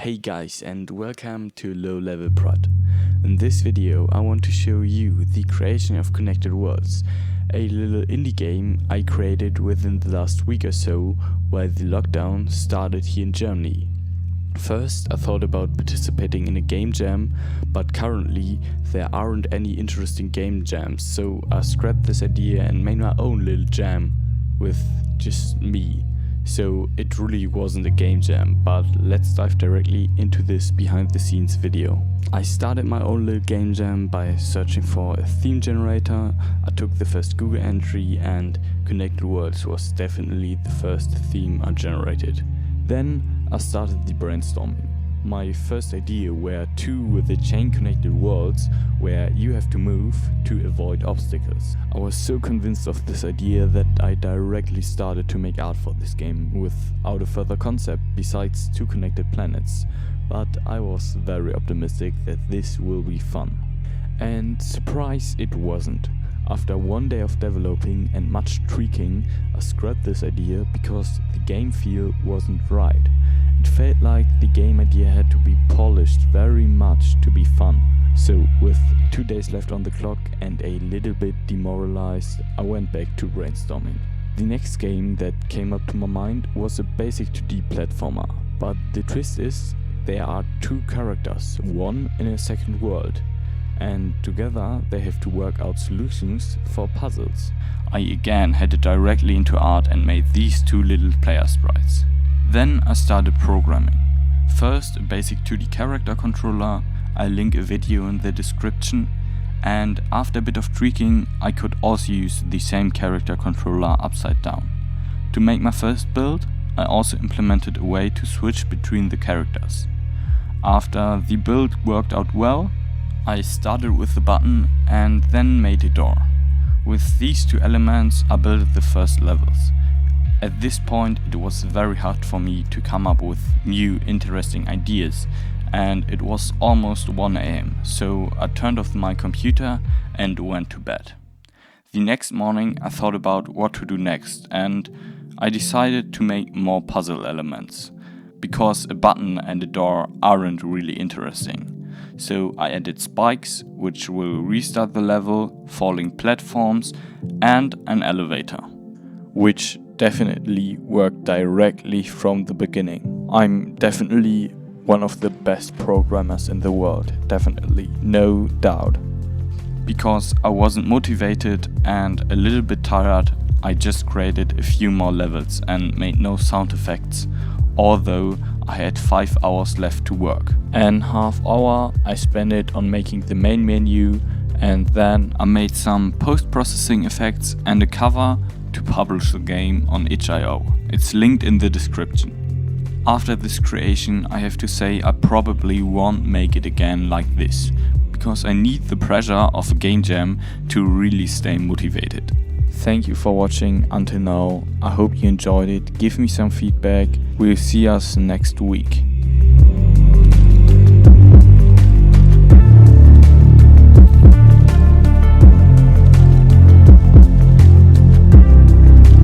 Hey guys, and welcome to LowLevelProd. In this video I want to show you the creation of Connected Worlds, a little indie game I created within the last week or so while the lockdown started here in Germany. First I thought about participating in a game jam, but currently there aren't any interesting game jams, so I scrapped this idea and made my own little jam with just me. So it really wasn't a game jam, but let's dive directly into this behind the scenes video. I started my own little game jam by searching for a theme generator. I took the first Google entry and Connected Worlds was definitely the first theme I generated. Then I started the brainstorming. My first idea were two with the chain connected worlds where you have to move to avoid obstacles. I was so convinced of this idea that I directly started to make art for this game without a further concept besides two connected planets. But I was very optimistic that this will be fun. And surprise, it wasn't. After one day of developing and much tweaking, I scrapped this idea because the game feel wasn't right. It felt like the game idea had to be polished very much to be fun. So with 2 days left on the clock and a little bit demoralized, I went back to brainstorming. The next game that came up to my mind was a basic 2D platformer, but the twist is there are two characters, one in a second world, and together they have to work out solutions for puzzles. I again headed directly into art and made these two little player sprites. Then I started programming. First a basic 2D character controller, I'll link a video in the description, and after a bit of tweaking I could also use the same character controller upside down. To make my first build, I also implemented a way to switch between the characters. After the build worked out well, I started with the button and then made a door. With these two elements I built the first levels. At this point it was very hard for me to come up with new interesting ideas, and it was almost 1 AM, so I turned off my computer and went to bed. The next morning I thought about what to do next, and I decided to make more puzzle elements, because a button and a door aren't really interesting. So I added spikes, which will restart the level, falling platforms, and an elevator, which definitely worked directly from the beginning. I'm definitely one of the best programmers in the world, definitely, no doubt. Because I wasn't motivated and a little bit tired, I just created a few more levels and made no sound effects, although I had 5 hours left to work. And half hour I spent it on making the main menu, and then I made some post-processing effects and a cover to publish the game on itch.io. It's linked in the description. After this creation I have to say I probably won't make it again like this, because I need the pressure of a game jam to really stay motivated. Thank you for watching until now. I hope you enjoyed it. Give me some feedback. We'll see us next week.